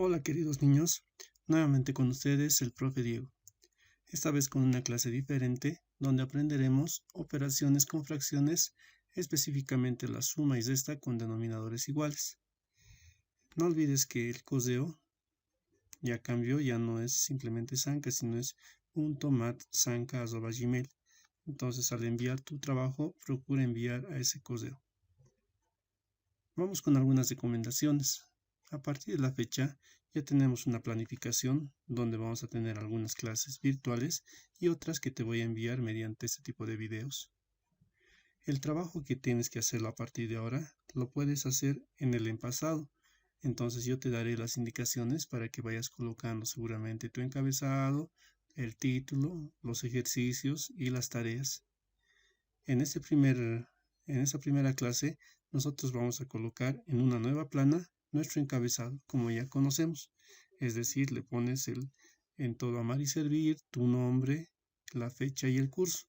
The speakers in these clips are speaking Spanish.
Hola queridos niños, nuevamente con ustedes el profe Diego, esta vez con una clase diferente donde aprenderemos operaciones con fracciones, específicamente la suma y resta con denominadores iguales. No olvides que el coseo ya cambió, ya no es simplemente zanca, sino es .matzanca@gmail. Entonces al enviar tu trabajo, procura enviar a ese coseo. Vamos con algunas recomendaciones. A partir de la fecha ya tenemos una planificación donde vamos a tener algunas clases virtuales y otras que te voy a enviar mediante este tipo de videos. El trabajo que tienes que hacerlo a partir de ahora lo puedes hacer en el pasado. Entonces yo te daré las indicaciones para que vayas colocando seguramente tu encabezado, el título, los ejercicios y las tareas. En esta primera clase nosotros vamos a colocar en una nueva plana nuestro encabezado, como ya conocemos. Es decir, le pones en todo amar y servir, tu nombre, la fecha y el curso.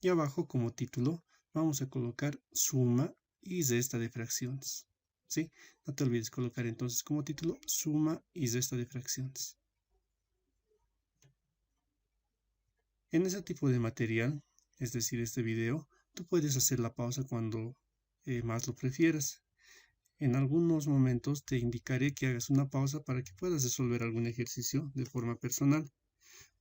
Y abajo como título vamos a colocar suma y resta de fracciones. ¿Sí? No te olvides colocar entonces como título suma y resta de fracciones. En ese tipo de material, es decir, este video, tú puedes hacer la pausa cuando más lo prefieras. En algunos momentos te indicaré que hagas una pausa para que puedas resolver algún ejercicio de forma personal.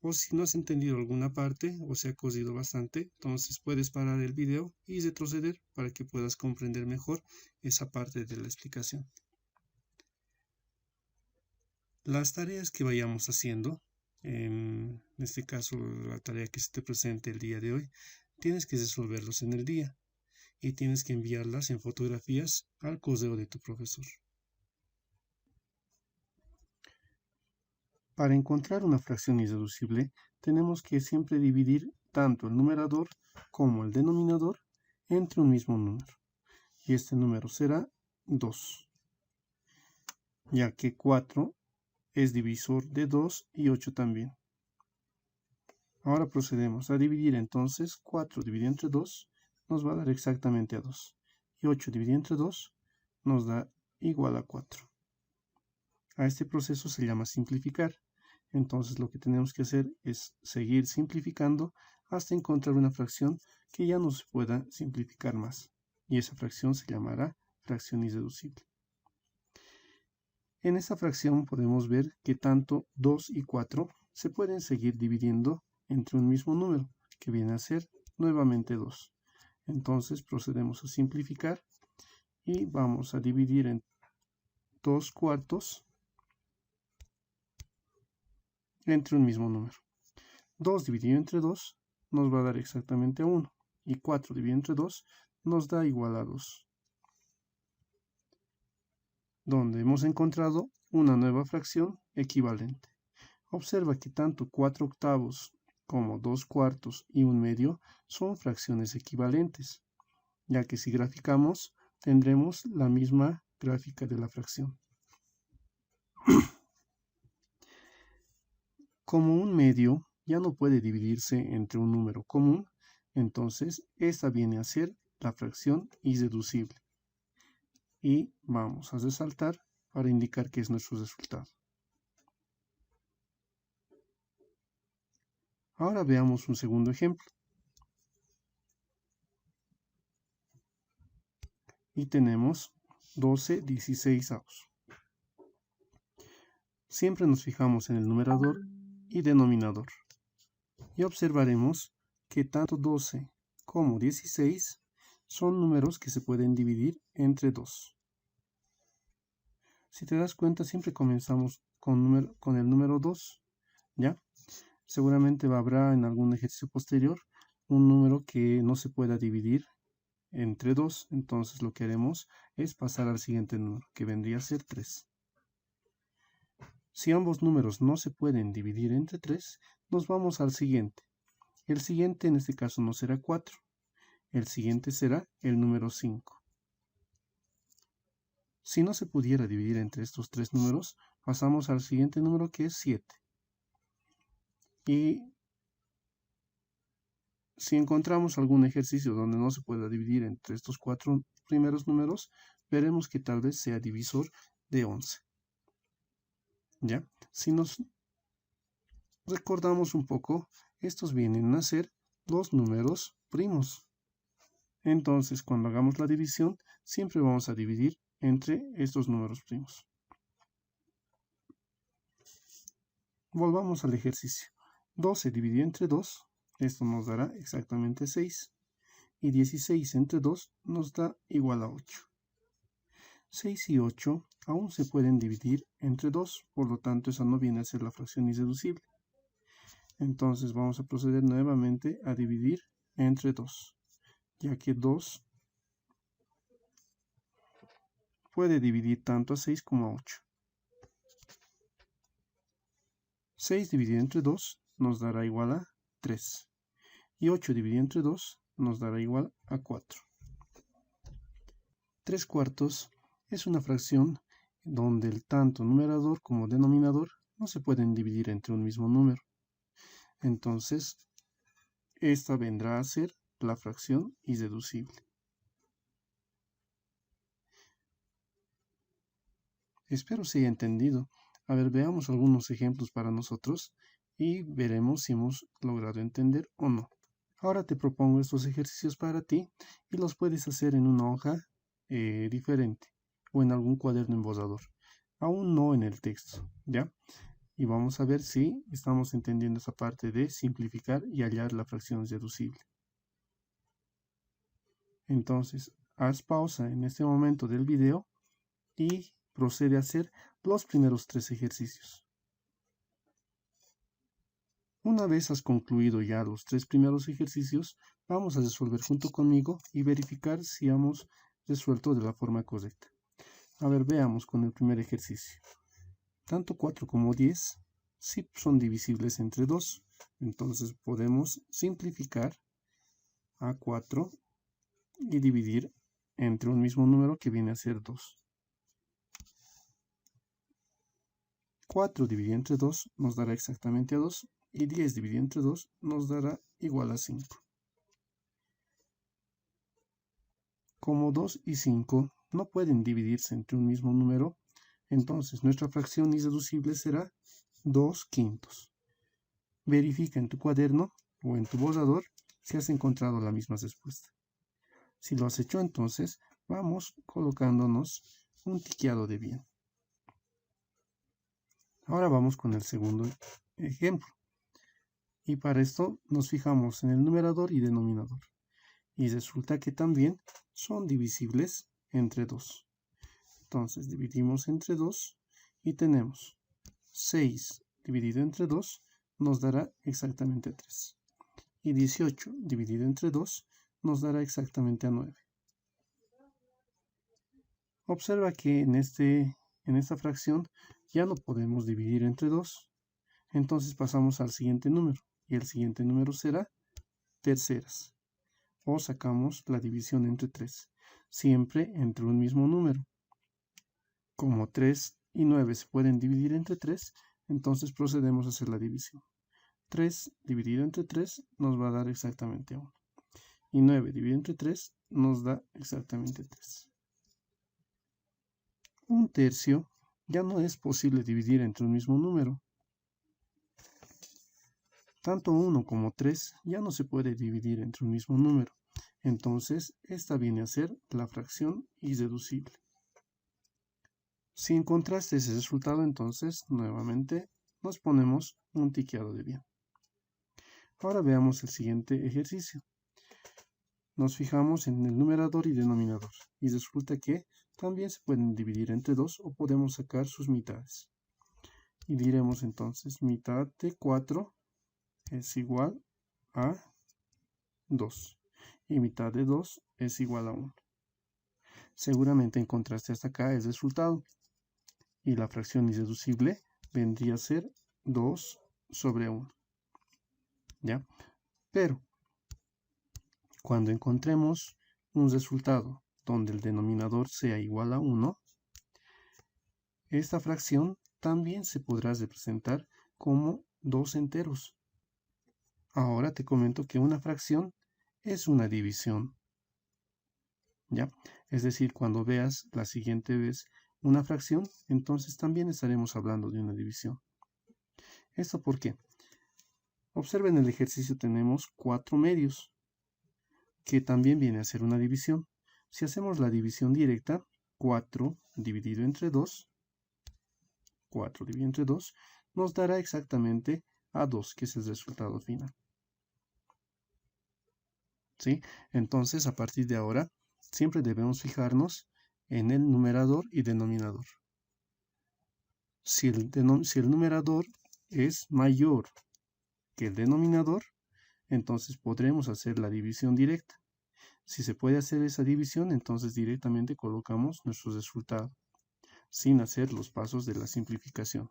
O si no has entendido alguna parte o se ha cosido bastante, entonces puedes parar el video y retroceder para que puedas comprender mejor esa parte de la explicación. Las tareas que vayamos haciendo, en este caso la tarea que se te presente el día de hoy, tienes que resolverlos en el día y tienes que enviarlas en fotografías al correo de tu profesor. Para encontrar una fracción irreducible, tenemos que siempre dividir tanto el numerador como el denominador entre un mismo número. Y este número será 2, ya que 4 es divisor de 2 y 8 también. Ahora procedemos a dividir entonces 4 dividido entre 2 nos va a dar exactamente a 2. Y 8 dividido entre 2 nos da igual a 4. A este proceso se llama simplificar. Entonces lo que tenemos que hacer es seguir simplificando hasta encontrar una fracción que ya no se pueda simplificar más. Y esa fracción se llamará fracción irreducible. En esta fracción podemos ver que tanto 2 y 4 se pueden seguir dividiendo entre un mismo número, que viene a ser nuevamente 2. Entonces procedemos a simplificar y vamos a dividir en 2 cuartos entre un mismo número. 2 dividido entre 2 nos va a dar exactamente 1 y 4 dividido entre 2 nos da igual a 2. Donde hemos encontrado una nueva fracción equivalente. Observa que tanto 4 octavos como 2 cuartos y 1 medio son fracciones equivalentes, ya que si graficamos tendremos la misma gráfica de la fracción. Como 1 medio ya no puede dividirse entre un número común, entonces esta viene a ser la fracción irreducible. Y vamos a resaltar para indicar que es nuestro resultado. Ahora veamos un segundo ejemplo. Y tenemos 12/16. Siempre nos fijamos en el numerador y denominador. Y observaremos que tanto 12 como 16 son números que se pueden dividir entre 2. Si te das cuenta, siempre comenzamos con el número 2, ¿ya? Seguramente habrá en algún ejercicio posterior un número que no se pueda dividir entre 2, entonces lo que haremos es pasar al siguiente número, que vendría a ser 3. Si ambos números no se pueden dividir entre 3, nos vamos al siguiente. El siguiente en este caso no será 4, el siguiente será el número 5. Si no se pudiera dividir entre estos 3 números, pasamos al siguiente número que es 7. Y si encontramos algún ejercicio donde no se pueda dividir entre estos 4 primeros números, veremos que tal vez sea divisor de 11. ¿Ya? Si nos recordamos un poco, estos vienen a ser los números primos. Entonces, cuando hagamos la división, siempre vamos a dividir entre estos números primos. Volvamos al ejercicio. 12 dividido entre 2, esto nos dará exactamente 6. Y 16 entre 2 nos da igual a 8. 6 y 8 aún se pueden dividir entre 2, por lo tanto esa no viene a ser la fracción irreducible. Entonces vamos a proceder nuevamente a dividir entre 2, ya que 2 puede dividir tanto a 6 como a 8. 6 dividido entre 2 nos dará igual a 3. Y 8 dividido entre 2 nos dará igual a 4. 3 cuartos es una fracción donde el tanto numerador como denominador no se pueden dividir entre un mismo número. Entonces, esta vendrá a ser la fracción irreducible. Espero se haya entendido. A ver, veamos algunos ejemplos para nosotros y veremos si hemos logrado entender o no. Ahora te propongo estos ejercicios para ti y los puedes hacer en una hoja diferente o en algún cuaderno embozador. Aún no en el texto, ¿ya? Y vamos a ver si estamos entendiendo esa parte de simplificar y hallar la fracción reducible. Entonces, haz pausa en este momento del video y procede a hacer los primeros 3 ejercicios. Una vez has concluido ya los 3 primeros ejercicios, vamos a resolver junto conmigo y verificar si hemos resuelto de la forma correcta. A ver, veamos con el primer ejercicio. Tanto 4 como 10 sí son divisibles entre 2. Entonces podemos simplificar a 4 y dividir entre un mismo número que viene a ser 2. 4 dividido entre 2 nos dará exactamente a 2 y 10 dividido entre 2 nos dará igual a 5. Como 2 y 5 no pueden dividirse entre un mismo número, entonces nuestra fracción irreducible será 2 quintos. Verifica en tu cuaderno o en tu borrador si has encontrado la misma respuesta. Si lo has hecho, entonces vamos colocándonos un tiqueado de bien. Ahora vamos con el segundo ejemplo. Y para esto nos fijamos en el numerador y denominador. Y resulta que también son divisibles entre 2. Entonces dividimos entre 2 y tenemos 6 dividido entre 2 nos dará exactamente 3. Y 18 dividido entre 2 nos dará exactamente a 9. Observa que en esta fracción ya no podemos dividir entre 2. Entonces pasamos al siguiente número. Y el siguiente número será terceras. O sacamos la división entre 3. Siempre entre un mismo número. Como 3 y 9 se pueden dividir entre 3, entonces procedemos a hacer la división. 3 dividido entre 3 nos va a dar exactamente 1. Y 9 dividido entre 3 nos da exactamente 3. Un tercio ya no es posible dividir entre un mismo número. Tanto 1 como 3 ya no se puede dividir entre un mismo número. Entonces, esta viene a ser la fracción irreducible. Si encontraste ese resultado, entonces, nuevamente, nos ponemos un tiqueado de bien. Ahora veamos el siguiente ejercicio. Nos fijamos en el numerador y denominador. Y resulta que también se pueden dividir entre 2 o podemos sacar sus mitades. Y diremos entonces, mitad de 4 es igual a 2. Y mitad de 2 es igual a 1. Seguramente encontraste hasta acá el resultado. Y la fracción irreducible vendría a ser 2 sobre 1. ¿Ya? Pero, cuando encontremos un resultado donde el denominador sea igual a 1, esta fracción también se podrá representar como 2 enteros. Ahora te comento que una fracción es una división. ¿Ya? Es decir, cuando veas la siguiente vez una fracción, entonces también estaremos hablando de una división. ¿Esto por qué? Observen el ejercicio, tenemos 4 medios, que también viene a ser una división. Si hacemos la división directa, 4 dividido entre 2, 4 dividido entre 2, nos dará exactamente a 2, que es el resultado final. ¿Sí? Entonces, a partir de ahora, siempre debemos fijarnos en el numerador y denominador. Si el numerador es mayor que el denominador, entonces podremos hacer la división directa. Si se puede hacer esa división, entonces directamente colocamos nuestro resultado, sin hacer los pasos de la simplificación.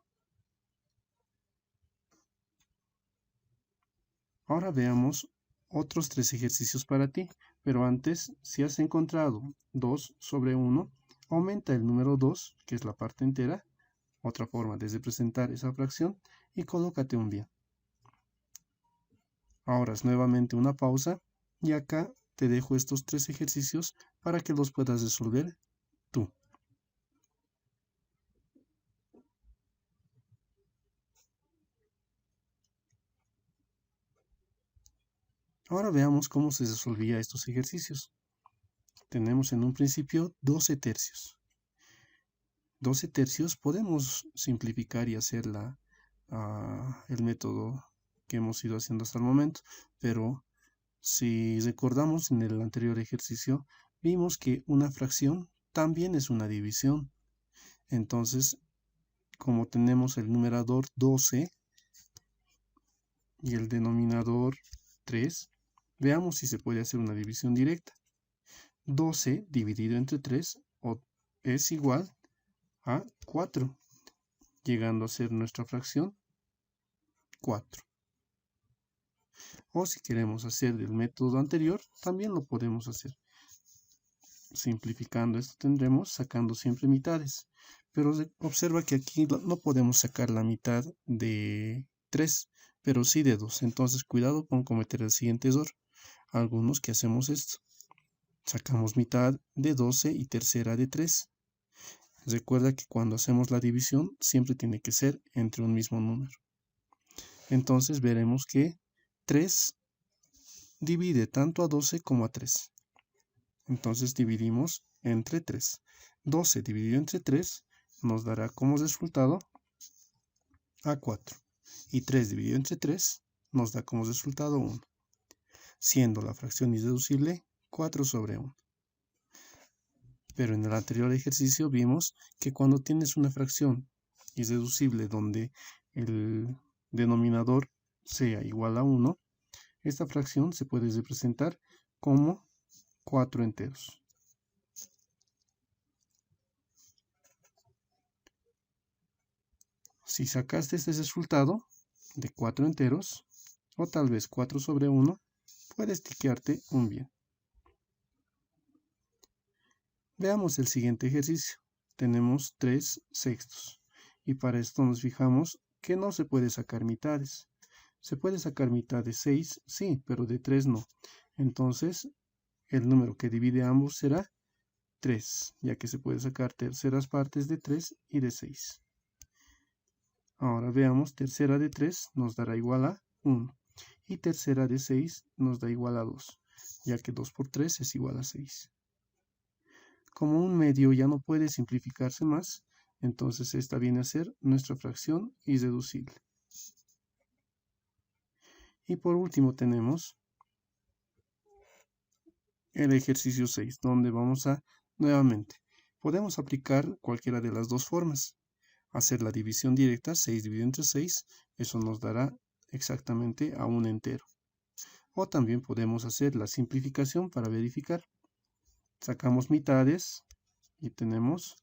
Ahora veamos otros 3 ejercicios para ti, pero antes, si has encontrado 2 sobre 1, aumenta el número 2, que es la parte entera, otra forma de representar esa fracción, y colócate un bien. Ahora es nuevamente una pausa, y acá te dejo estos 3 ejercicios para que los puedas resolver tú. Ahora veamos cómo se resolvía estos ejercicios. Tenemos en un principio 12 tercios. 12 tercios podemos simplificar y hacer el método que hemos ido haciendo hasta el momento, pero si recordamos en el anterior ejercicio, vimos que una fracción también es una división. Entonces, como tenemos el numerador 12 y el denominador 3, veamos si se puede hacer una división directa. 12 dividido entre 3 es igual a 4, llegando a ser nuestra fracción 4. O si queremos hacer del método anterior, también lo podemos hacer. Simplificando esto tendremos sacando siempre mitades. Pero observa que aquí no podemos sacar la mitad de 3, pero sí de 2. Entonces cuidado con cometer el siguiente error. Algunos que hacemos esto. Sacamos mitad de 12 y tercera de 3. Recuerda que cuando hacemos la división siempre tiene que ser entre un mismo número. Entonces veremos que 3 divide tanto a 12 como a 3. Entonces dividimos entre 3. 12 dividido entre 3 nos dará como resultado a 4. Y 3 dividido entre 3 nos da como resultado 1. Siendo la fracción irreducible 4 sobre 1. Pero en el anterior ejercicio vimos que cuando tienes una fracción irreducible donde el denominador sea igual a 1, esta fracción se puede representar como 4 enteros. Si sacaste este resultado de 4 enteros, o tal vez 4 sobre 1, puedes tiquearte un bien. Veamos el siguiente ejercicio. Tenemos 3 sextos. Y para esto nos fijamos que no se puede sacar mitades. ¿Se puede sacar mitad de 6? Sí, pero de 3 no. Entonces, el número que divide ambos será 3, ya que se puede sacar terceras partes de 3 y de 6. Ahora veamos, tercera de 3 nos dará igual a 1. Y tercera de 6 nos da igual a 2, ya que 2 por 3 es igual a 6. Como un medio ya no puede simplificarse más, entonces esta viene a ser nuestra fracción irreducible. Y por último tenemos el ejercicio 6, donde vamos a, nuevamente, podemos aplicar cualquiera de las dos formas. Hacer la división directa, 6 dividido entre 6, eso nos dará exactamente a un entero. O también podemos hacer la simplificación para verificar. Sacamos mitades y tenemos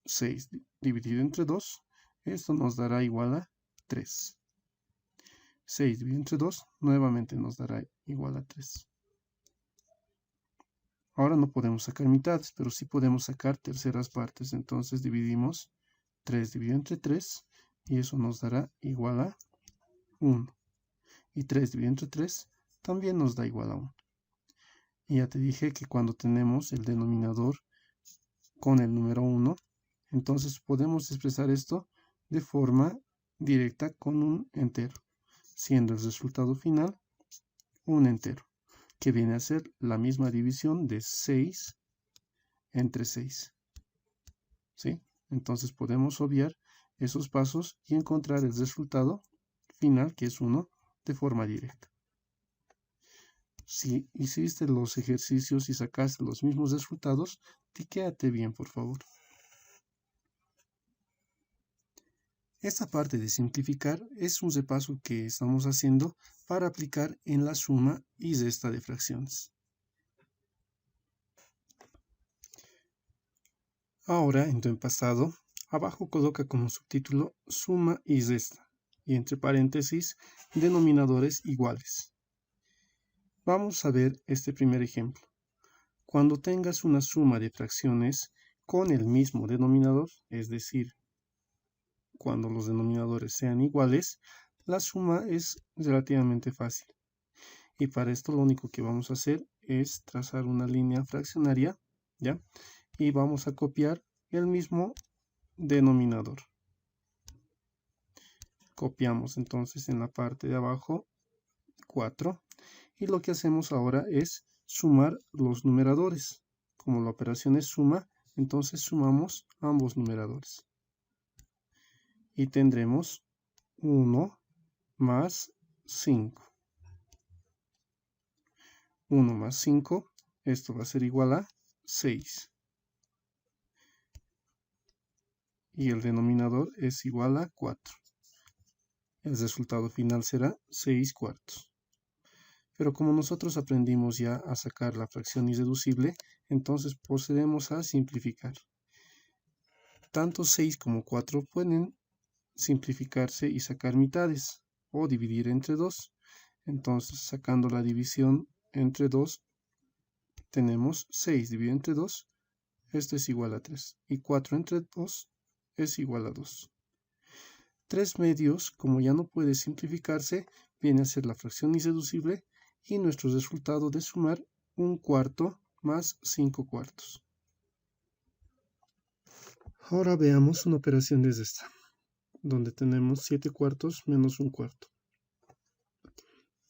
6 dividido entre 2, esto nos dará igual a 3. 6 dividido entre 2 nuevamente nos dará igual a 3. Ahora no podemos sacar mitades, pero sí podemos sacar terceras partes. Entonces dividimos 3 dividido entre 3 y eso nos dará igual a 1. Y 3 dividido entre 3 también nos da igual a 1. Y ya te dije que cuando tenemos el denominador con el número 1, entonces podemos expresar esto de forma directa con un entero, siendo el resultado final un entero, que viene a ser la misma división de 6 entre 6. ¿Sí? Entonces podemos obviar esos pasos y encontrar el resultado final, que es 1, de forma directa. Si hiciste los ejercicios y sacaste los mismos resultados, quédate bien, por favor. Esta parte de simplificar es un repaso que estamos haciendo para aplicar en la suma y resta de fracciones. Ahora, en tu pasado, abajo coloca como subtítulo suma y resta, y entre paréntesis, denominadores iguales. Vamos a ver este primer ejemplo. Cuando tengas una suma de fracciones con el mismo denominador, es decir, cuando los denominadores sean iguales, la suma es relativamente fácil. Y para esto lo único que vamos a hacer es trazar una línea fraccionaria, ¿ya? Y vamos a copiar el mismo denominador. Copiamos entonces en la parte de abajo 4. Y lo que hacemos ahora es sumar los numeradores. Como la operación es suma, entonces sumamos ambos numeradores. Y tendremos 1 más 5. 1 más 5, esto va a ser igual a 6. Y el denominador es igual a 4. El resultado final será 6 cuartos. Pero como nosotros aprendimos ya a sacar la fracción irreducible, entonces procedemos a simplificar. Tanto 6 como 4 pueden simplificarse y sacar mitades o dividir entre 2. Entonces, sacando la división entre 2, tenemos 6 dividido entre 2, esto es igual a 3. Y 4 entre 2 es igual a 2. 3 medios, como ya no puede simplificarse, viene a ser la fracción irreducible y nuestro resultado de sumar 1 cuarto más 5 cuartos. Ahora veamos una operación desde esta, donde tenemos 7 cuartos menos 1 cuarto.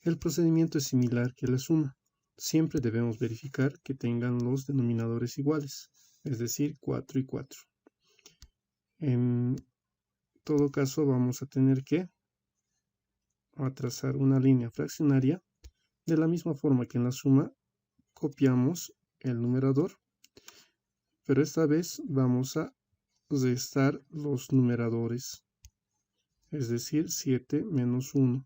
El procedimiento es similar que la suma. Siempre debemos verificar que tengan los denominadores iguales, es decir, 4 y 4. En todo caso, vamos a tener que trazar una línea fraccionaria. De la misma forma que en la suma, copiamos el numerador, pero esta vez vamos a restar los numeradores, es decir, 7 menos 1.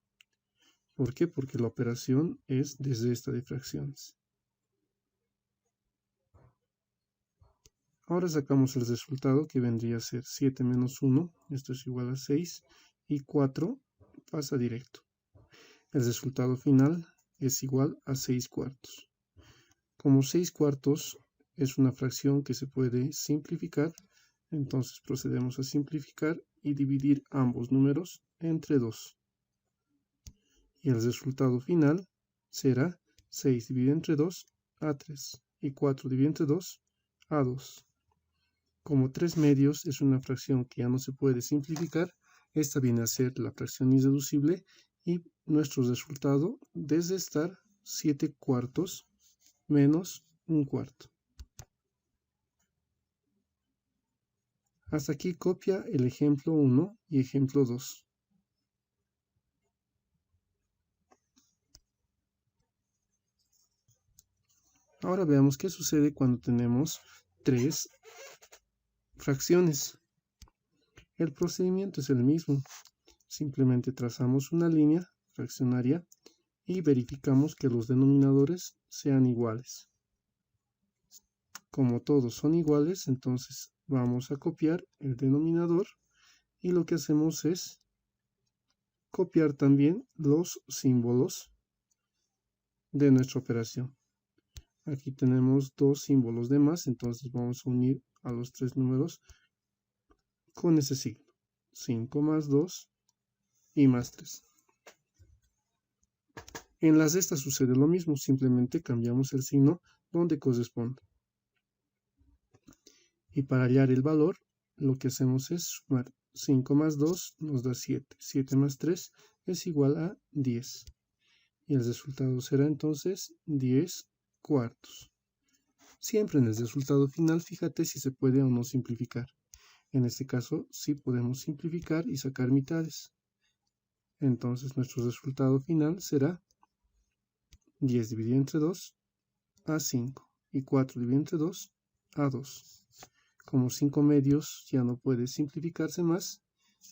¿Por qué? Porque la operación es desde esta de fracciones. Ahora sacamos el resultado que vendría a ser 7 menos 1, esto es igual a 6, y 4 pasa directo. El resultado final es igual a 6 cuartos. Como 6 cuartos es una fracción que se puede simplificar, entonces procedemos a simplificar y dividir ambos números entre 2. Y el resultado final será 6 dividido entre 2 a 3 y 4 dividido entre 2 a 2. Como 3 medios es una fracción que ya no se puede simplificar, esta viene a ser la fracción irreducible y nuestro resultado desde estar 7 cuartos menos 1 cuarto. Hasta aquí copia el ejemplo 1 y ejemplo 2. Ahora veamos qué sucede cuando tenemos 3 fracciones. El procedimiento es el mismo. Simplemente trazamos una línea fraccionaria y verificamos que los denominadores sean iguales. Como todos son iguales, entonces vamos a copiar el denominador y lo que hacemos es copiar también los símbolos de nuestra operación. Aquí tenemos 2 símbolos de más, entonces vamos a unir a los 3 números con ese signo. 5 más 2 y más 3. En las de estas sucede lo mismo, simplemente cambiamos el signo donde corresponde. Y para hallar el valor, lo que hacemos es sumar 5 más 2 nos da 7. 7 más 3 es igual a 10. Y el resultado será entonces 10 cuartos. Siempre en el resultado final, fíjate si se puede o no simplificar. En este caso, sí podemos simplificar y sacar mitades. Entonces, nuestro resultado final será 10 dividido entre 2 a 5 y 4 dividido entre 2 a 2. Como 5 medios ya no puede simplificarse más,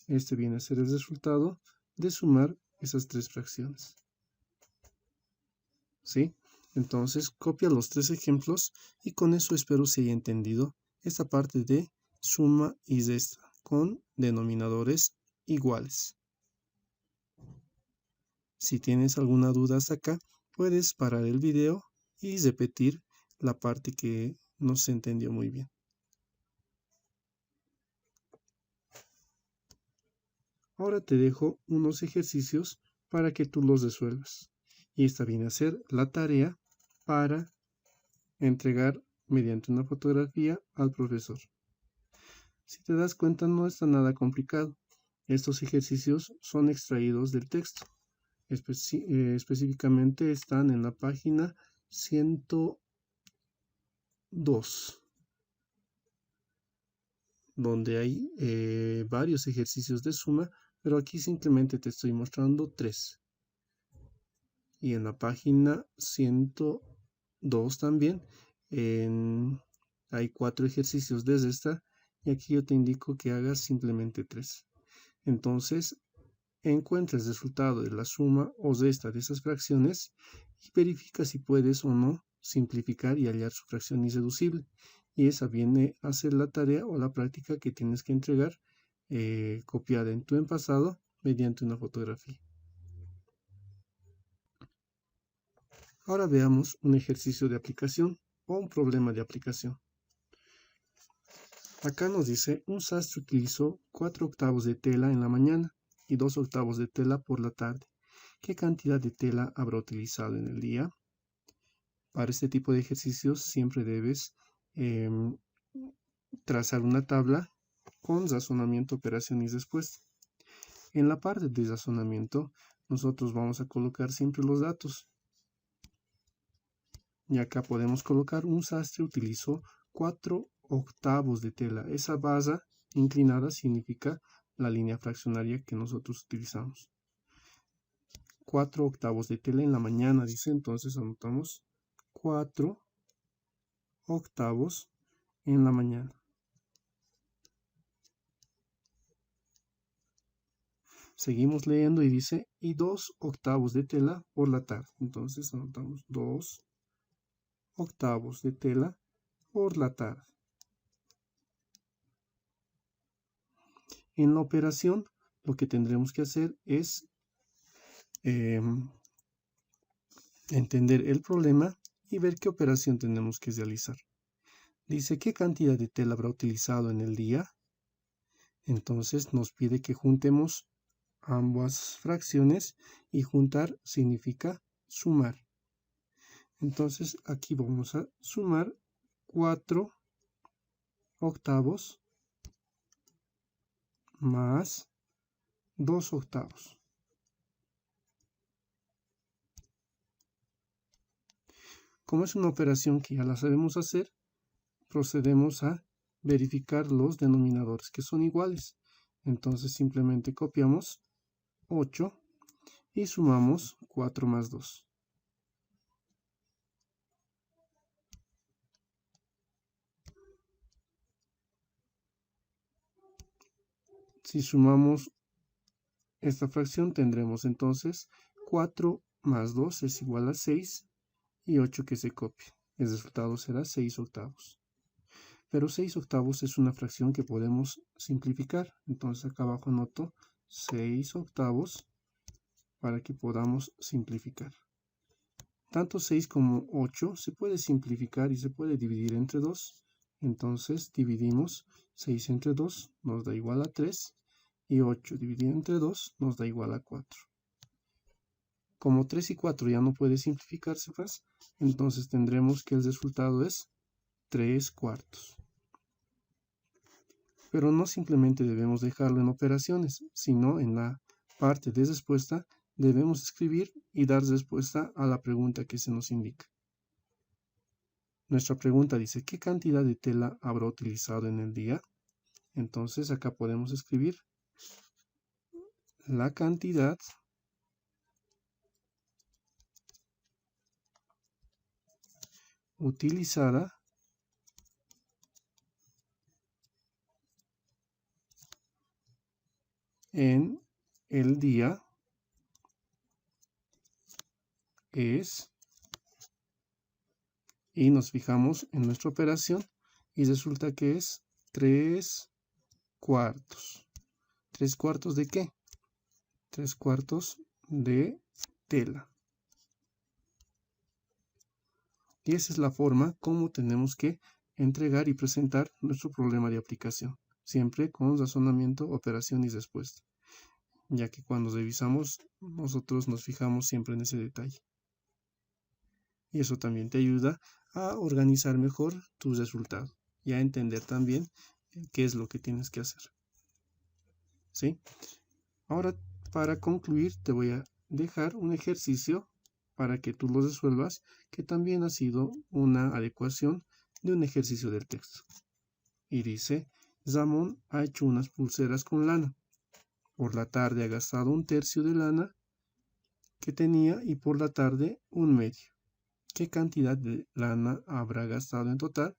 este viene a ser el resultado de sumar esas tres fracciones. ¿Sí? Entonces, copia los tres ejemplos y con eso espero se haya entendido esta parte de suma y resta con denominadores iguales. Si tienes alguna duda hasta acá, puedes parar el video y repetir la parte que no se entendió muy bien. Ahora te dejo unos ejercicios para que tú los resuelvas. Y esta viene a ser la tarea para entregar mediante una fotografía al profesor. Si te das cuenta, no está nada complicado. Estos ejercicios son extraídos del texto. Específicamente están en la página 102, donde hay varios ejercicios de suma, pero aquí simplemente te estoy mostrando 3. Y en la página 102 también hay 4 ejercicios de resta, y aquí yo te indico que hagas simplemente 3. Entonces, encuentra el resultado de la suma o resta de esas fracciones y verifica si puedes o no simplificar y hallar su fracción irreducible. Y esa viene a ser la tarea o la práctica que tienes que entregar copiada en tu pasado mediante una fotografía. Ahora veamos un ejercicio de aplicación o un problema de aplicación. Acá nos dice, un sastre utilizó 4 octavos de tela en la mañana y 2 octavos de tela por la tarde. ¿Qué cantidad de tela habrá utilizado en el día? Para este tipo de ejercicios siempre debes trazar una tabla con razonamiento, operación y respuesta. En la parte de razonamiento, nosotros vamos a colocar siempre los datos. Y acá podemos colocar un sastre utilizó 4 octavos de tela. Esa base inclinada significa la línea fraccionaria que nosotros utilizamos. 4 octavos de tela en la mañana, dice, entonces anotamos 4 octavos en la mañana. Seguimos leyendo y dice, y 2 octavos de tela por la tarde. Entonces anotamos 2 octavos de tela por la tarde. En la operación, lo que tendremos que hacer es entender el problema y ver qué operación tenemos que realizar. Dice, ¿qué cantidad de tela habrá utilizado en el día? Entonces nos pide que juntemos ambas fracciones y juntar significa sumar. Entonces aquí vamos a sumar 4 octavos más 2 octavos. Como es una operación que ya la sabemos hacer, procedemos a verificar los denominadores que son iguales. Entonces simplemente copiamos 8 y sumamos 4 más 2. Si sumamos esta fracción tendremos entonces 4 más 2 es igual a 6 y 8 que se copia. El resultado será 6 octavos. Pero 6 octavos es una fracción que podemos simplificar. Entonces acá abajo anoto 6 octavos para que podamos simplificar. Tanto 6 como 8 se puede simplificar y se puede dividir entre 2. Entonces dividimos 6 entre 2, nos da igual a 3. Y 8 dividido entre 2 nos da igual a 4. Como 3 y 4 ya no puede simplificarse más, entonces tendremos que el resultado es 3 cuartos. Pero no simplemente debemos dejarlo en operaciones, sino en la parte de respuesta debemos escribir y dar respuesta a la pregunta que se nos indica. Nuestra pregunta dice, ¿qué cantidad de tela habrá utilizado en el día? Entonces acá podemos escribir la cantidad utilizada en el día es, y nos fijamos en nuestra operación y resulta que es 3 cuartos. ¿3 cuartos de qué? 3 cuartos de tela. Y esa es la forma como tenemos que entregar y presentar nuestro problema de aplicación, siempre con razonamiento, operación y respuesta, ya que cuando revisamos nosotros nos fijamos siempre en ese detalle. Y eso también te ayuda a organizar mejor tus resultados y a entender también qué es lo que tienes que hacer. ¿Sí? Ahora, para concluir, te voy a dejar un ejercicio para que tú lo resuelvas, que también ha sido una adecuación de un ejercicio del texto. Y dice, Ramón ha hecho unas pulseras con lana. Por la tarde ha gastado 1/3 de lana que tenía y por la tarde 1/2. ¿Qué cantidad de lana habrá gastado en total?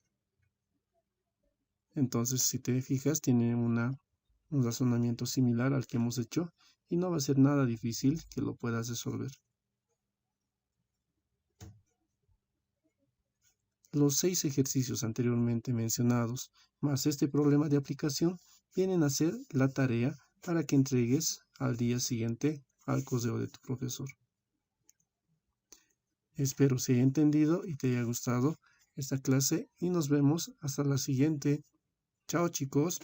Entonces, si te fijas, tiene un razonamiento similar al que hemos hecho y no va a ser nada difícil que lo puedas resolver. Los 6 ejercicios anteriormente mencionados, más este problema de aplicación, vienen a ser la tarea para que entregues al día siguiente al correo de tu profesor. Espero se haya entendido y te haya gustado esta clase y nos vemos hasta la siguiente. Chao chicos.